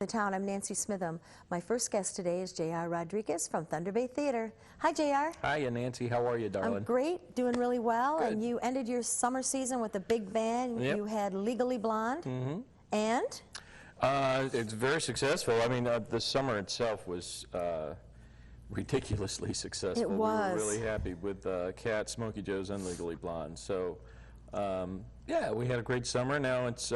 The Town. I'm Nancy Smithem. My first guest today is J.R. Rodriguez from Thunder Bay Theater. Hi, J.R. Hiya, Nancy. How are you, darling? I'm great, doing really well. Good. And you ended your summer season with a big band. Yep. You had Legally Blonde. Mm-hmm. And? It's very successful. I mean, the summer itself was ridiculously successful. It was. We were really happy with Cat, Smokey Joe's, and Legally Blonde. So, yeah, we had a great summer. Now it's,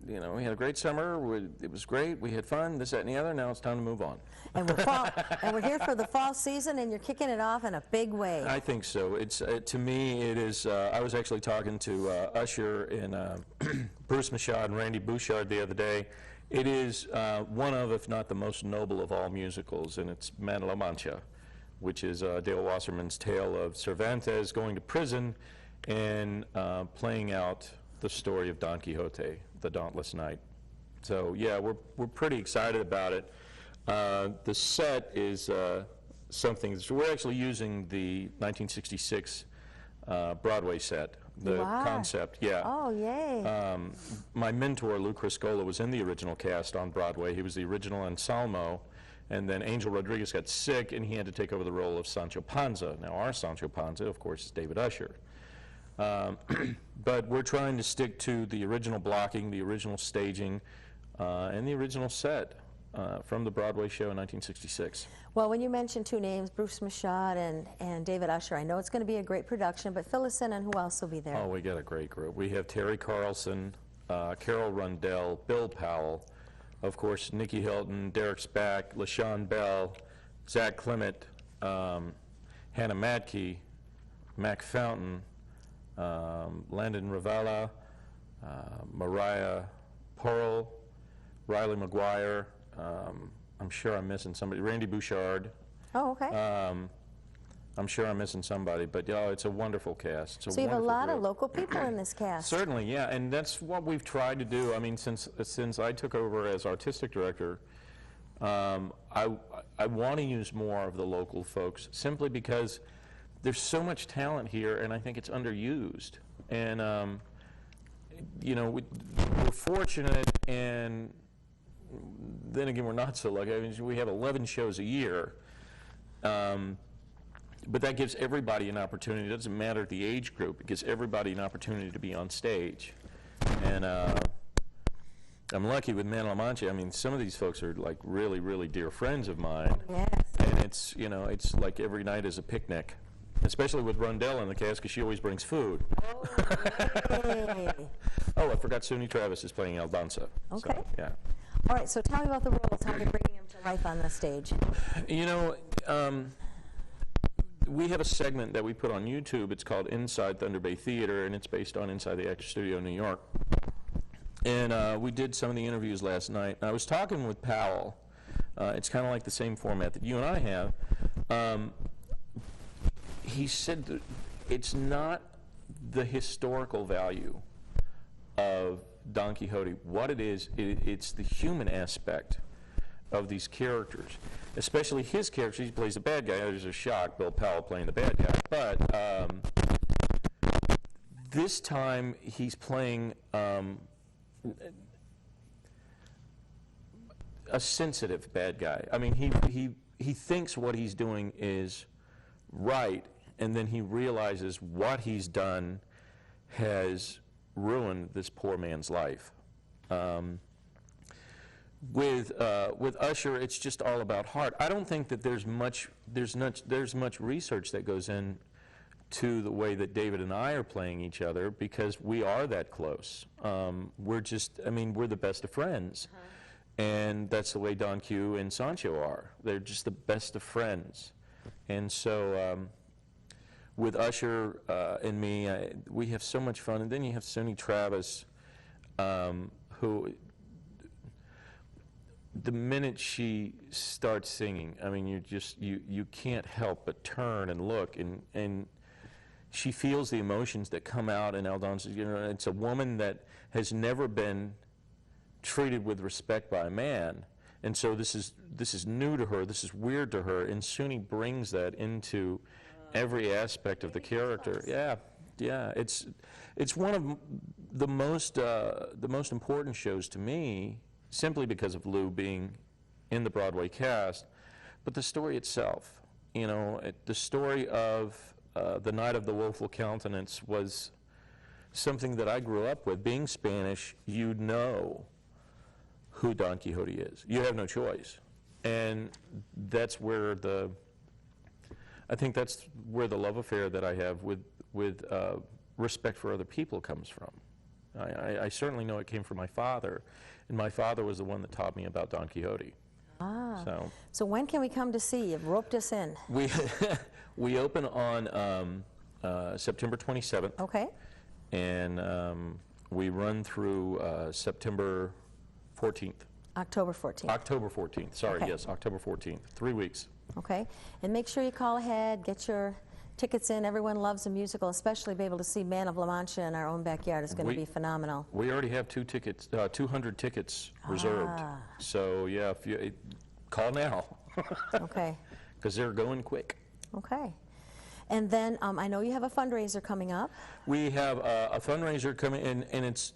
you know, we had a great summer. It was great. We had fun, this, that, and the other. Now it's time to move on. And we're here for the fall season, and you're kicking it off in a big way. I think so. It's to me, it is. I was actually talking to Usher and Bruce Michaud and Randy Bouchard the other day. It is one of, if not the most noble of all musicals, and it's Man La Mancha, which is Dale Wasserman's tale of Cervantes going to prison and playing out the story of Don Quixote, the Dauntless Knight. So yeah, we're pretty excited about it. The set is something, so we're actually using the 1966 Broadway set, the concept, yeah. Oh, yay. My mentor, Lou Criscola, was in the original cast on Broadway. He was the original Anselmo, and then Angel Rodriguez got sick, and he had to take over the role of Sancho Panza. Now, our Sancho Panza, of course, is David Usher. But we're trying to stick to the original blocking, the original staging, and the original set from the Broadway show in 1966. Well, when you mentioned two names, Bruce Michaud and David Usher, I know it's going to be a great production, but fill us in on who else will be there. Oh, we got a great group. We have Terry Carlson, Carol Rundell, Bill Powell, of course, Nikki Hilton, Derek Spack, LaShawn Bell, Zach Clement, Hannah Madkey, Mac Fountain, Landon Ravala, Mariah Pearl, Riley McGuire, I'm sure I'm missing somebody, Randy Bouchard. Oh, okay. I'm sure I'm missing somebody, but yeah, it's a wonderful cast. So you have a lot of local people in this cast. Certainly, yeah, and that's what we've tried to do. I mean, since I took over as artistic director, I want to use more of the local folks simply because there's so much talent here, and I think it's underused. And you know, we're fortunate, and then again, we're not so lucky. I mean, we have 11 shows a year, but that gives everybody an opportunity. It doesn't matter the age group. It gives everybody an opportunity to be on stage. And I'm lucky with Man La Mancha. I mean, some of these folks are like really, really dear friends of mine. Yes. And it's, you know, it's like every night is a picnic. Especially with Rundell in the cast, because she always brings food. Oh, oh, I forgot Suni Travis is playing Aldonza. Okay. So, yeah. All right, so tell me about the roles, how you're bringing them to life on the stage. You know, we have a segment that we put on YouTube. It's called Inside Thunder Bay Theater, and it's based on Inside the Actors Studio in New York. And we did some of the interviews last night. I was talking with Powell. It's kind of like the same format that you and I have. He said that it's not the historical value of Don Quixote. What it is, it's the human aspect of these characters, especially his character. He plays the bad guy. There's a shock, Bill Powell playing the bad guy. But this time he's playing a sensitive bad guy. I mean, he thinks what he's doing is right, and then he realizes what he's done has ruined this poor man's life. With Usher, it's just all about heart. I don't think that there's much research that goes in to the way that David and I are playing each other, because we are that close. We're just, I mean, we're the best of friends. And that's the way Don Q and Sancho are. They're just the best of friends. And so with Usher and me, we have so much fun. And then you have Suni Travis, who, the minute she starts singing, I mean, you can't help but turn and look, and she feels the emotions that come out in Aldonza. You know, it's a woman that has never been treated with respect by a man. And so this is new to her, this is weird to her, and Suni brings that into every aspect of the character. Yeah, yeah, it's one of the most important shows to me simply because of Lou being in the Broadway cast, but the story itself. You know, the story of the Night of the Woeful Countenance was something that I grew up with. Being Spanish, you know who Don Quixote is. You have no choice. And that's where I think that's where the love affair that I have with respect for other people comes from. I certainly know it came from my father, and my father was the one that taught me about Don Quixote. Ah. So when can we come to see? You've roped us in. We open on September 27th. Okay. And we run through September 14th. October 14th. October 14th. Sorry, Okay. yes, October 14th. 3 weeks. Okay. And make sure you call ahead, get your tickets in. Everyone loves a musical, especially be able to see Man of La Mancha in our own backyard. It's going to be phenomenal. We already have 200 tickets reserved. Ah. So yeah, if you call now. Okay. Because they're going quick. Okay. And then I know you have a fundraiser coming up. We have a fundraiser coming in, and it's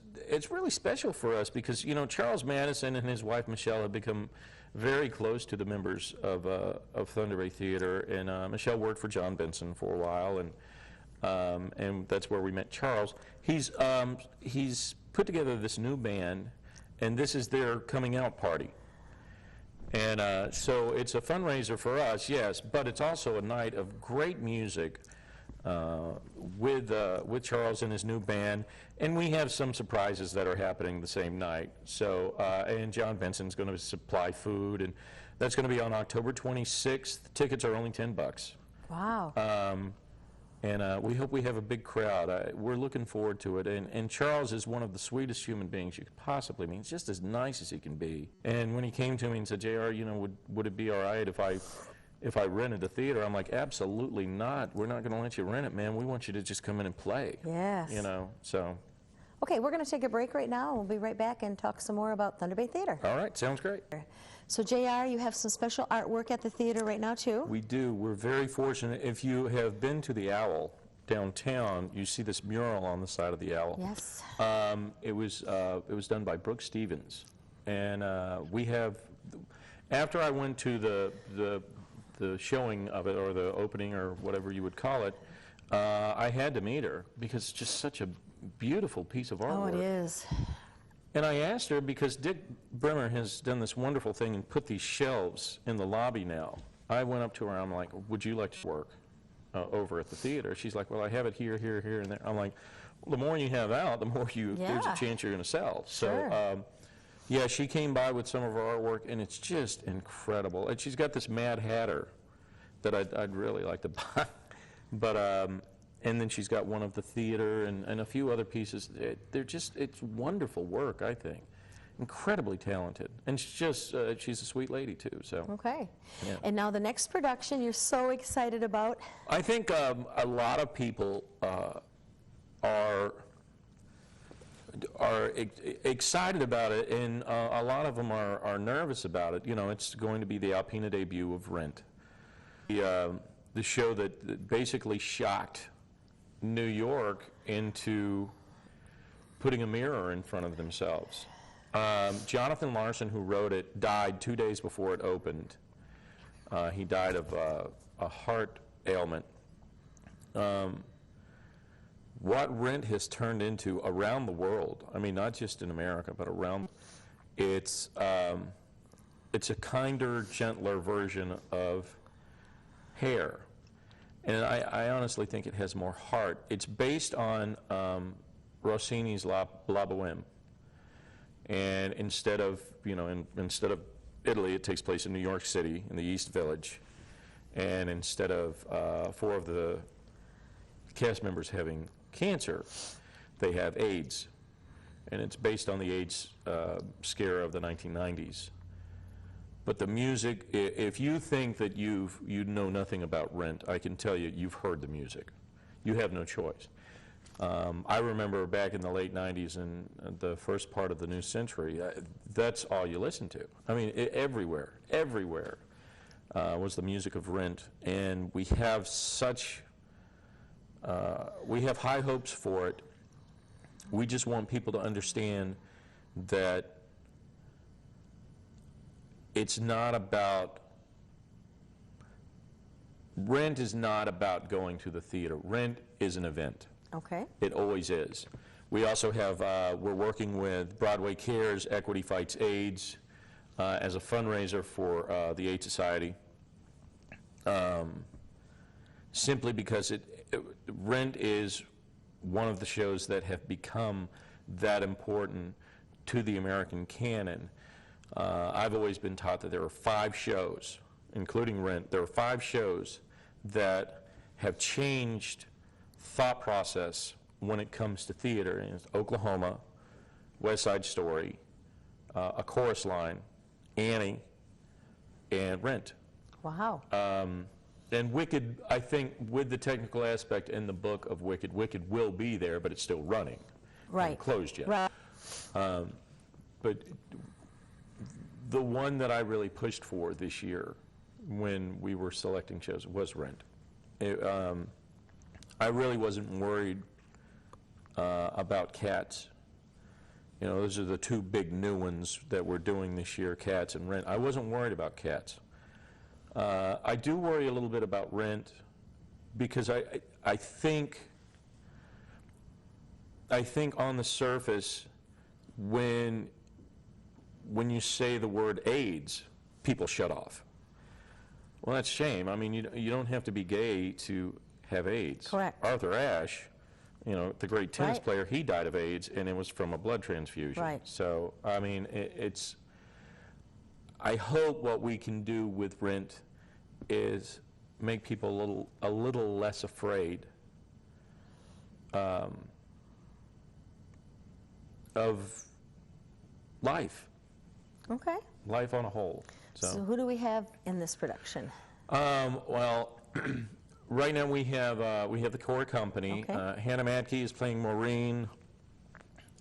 really special for us because, you know, Charles Madison and his wife Michelle have become very close to the members of Thunder Bay Theater, and Michelle worked for John Benson for a while, and that's where we met Charles. He's put together this new band, and this is their coming out party. And so it's a fundraiser for us, yes, but it's also a night of great music with Charles and his new band, and we have some surprises that are happening the same night. So, and John Benson's going to supply food, and that's going to be on October 26th. Tickets are only $10. Wow. And we hope we have a big crowd. We're looking forward to it. And Charles is one of the sweetest human beings you could possibly meet. He's just as nice as he can be. And when he came to me and said, JR, you know, would it be all right if I rented the theater? I'm like, absolutely not. We're not going to let you rent it, man. We want you to just come in and play. Yes. You know, so. Okay, we're going to take a break right now. We'll be right back and talk some more about Thunder Bay Theater. All right, sounds great. So, JR, you have some special artwork at the theater right now, too? We do. We're very fortunate. If you have been to the Owl downtown, you see this mural on the side of the Owl. Yes. It was done by Brooke Stevens. And we have, after I went to the showing of it, or the opening, or whatever you would call it, I had to meet her because it's just such a beautiful piece of artwork. Oh, it is. And I asked her, because Dick Bremer has done this wonderful thing and put these shelves in the lobby now. I went up to her, I'm like, would you like to work over at the theater? She's like, well, I have it here, here, here, and there. I'm like, well, the more you have out, the more there's a chance you're going to sell. Sure. So, yeah, she came by with some of her artwork, and it's just incredible. And she's got this Mad Hatter that I'd really like to buy. But, and then she's got one of the theater and a few other pieces. It's wonderful work, I think. Incredibly talented. And she's a sweet lady, too. So. Okay. Yeah. And now the next production you're so excited about? I think a lot of people are excited about it, and a lot of them are nervous about it. You know, it's going to be the Alpena debut of Rent. The show that basically shocked New York into putting a mirror in front of themselves. Jonathan Larson, who wrote it, died 2 days before it opened. He died of a heart ailment. What Rent has turned into around the world, I mean, not just in America, but around, it's a kinder, gentler version of Hair. And I honestly think it has more heart. It's based on Rossini's La Boheme. And instead of Italy, it takes place in New York City, in the East Village. And instead of 4 of the cast members having cancer, they have AIDS. And it's based on the AIDS scare of the 1990s. But the music, if you think that you know nothing about Rent, I can tell you, you've heard the music. You have no choice. I remember back in the late 90s and the first part of the new century, that's all you listened to. I mean, everywhere was the music of Rent. And we have high hopes for it. We just want people to understand that it's not about, Rent is not about going to the theater. Rent is an event. Okay. It always is. We also have, we're working with Broadway Cares, Equity Fights AIDS, as a fundraiser for the AIDS Society. Simply because Rent is one of the shows that have become that important to the American canon. I've always been taught that there are 5 shows, including Rent, there are 5 shows that have changed thought process when it comes to theater. And it's Oklahoma, West Side Story, A Chorus Line, Annie, and Rent. Wow. And Wicked, I think, with the technical aspect in the book of Wicked, Wicked will be there, but it's still running. Right. Hasn't closed yet. Right. But the one that I really pushed for this year when we were selecting shows was Rent. I really wasn't worried about Cats. You know, those are the 2 big new ones that we're doing this year, Cats and Rent. I wasn't worried about Cats. I do worry a little bit about Rent because I think on the surface, when you say the word AIDS, people shut off. Well, that's a shame. I mean, you don't have to be gay to have AIDS. Correct. Arthur Ashe, you know, the great tennis player, he died of AIDS, and it was from a blood transfusion. Right. So, I mean, I hope what we can do with Rent is make people a little less afraid of life. Okay. Life on a whole. So who do we have in this production? Well, right now we have the core company. Okay. Hannah Madke is playing Maureen.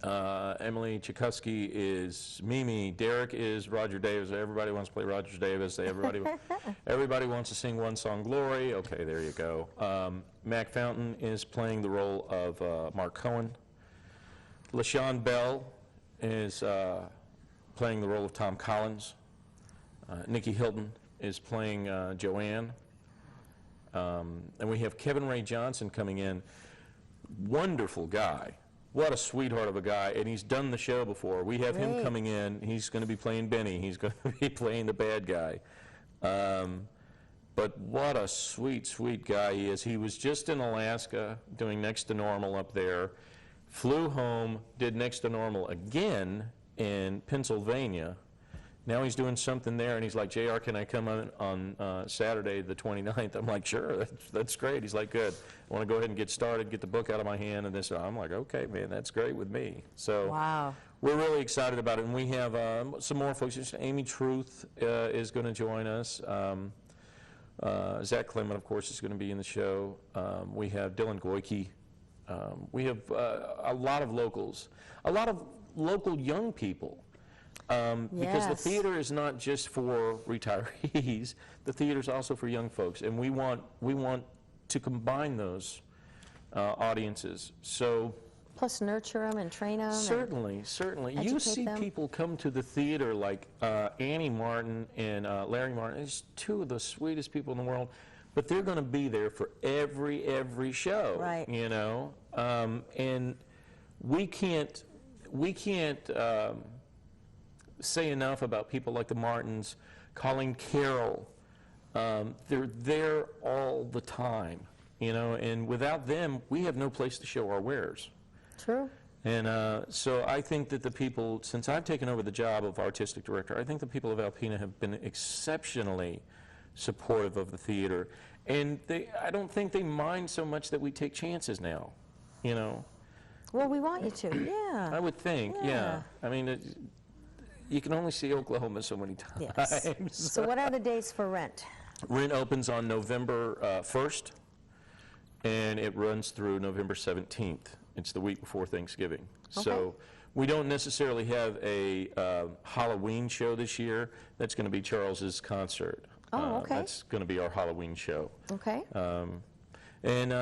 Emily Tchaikovsky is Mimi. Derek is Roger Davis. Everybody wants to play Roger Davis. Everybody wants to sing One Song Glory. Okay, there you go. Mac Fountain is playing the role of Mark Cohen. LaShawn Bell is playing the role of Tom Collins. Nikki Hilton is playing Joanne. And we have Kevin Ray Johnson coming in. Wonderful guy. What a sweetheart of a guy, and he's done the show before. We have him coming in. He's going to be playing Benny. He's going to be playing the bad guy. But what a sweet, sweet guy he is. He was just in Alaska doing Next to Normal up there, flew home, did Next to Normal again in Pennsylvania. Now he's doing something there, and he's like, JR, can I come on Saturday the 29th? I'm like, sure, that's great. He's like, good. I want to go ahead and get started, get the book out of my hand, and this. I'm like, okay, man, that's great with me. So wow. We're really excited about it, and we have some more folks. Amy Truth is going to join us. Zach Clement, of course, is going to be in the show. We have Dylan Goyke. We have a lot of locals, a lot of local young people. Because the theater is not just for retirees, the theater is also for young folks, and we want to combine those audiences. So plus nurture them and train them. Certainly. You see people come to the theater like Annie Martin and Larry Martin. It's 2 of the sweetest people in the world, but they're going to be there for every show. Right. You know, and we can't. Say enough about people like the Martins, Colleen Carroll. They're there all the time, you know, and without them, we have no place to show our wares. True. And so I think that the people, since I've taken over the job of artistic director, I think the people of Alpena have been exceptionally supportive of the theater. And I don't think they mind so much that we take chances now, you know. Well, we want you to, yeah. I would think, yeah. I mean, you can only see Oklahoma so many times. Yes. So what are the dates for Rent? Rent opens on November 1st, and it runs through November 17th. It's the week before Thanksgiving. Okay. So we don't necessarily have a Halloween show this year. That's going to be Charles's concert. Oh, okay. That's going to be our Halloween show. Okay. And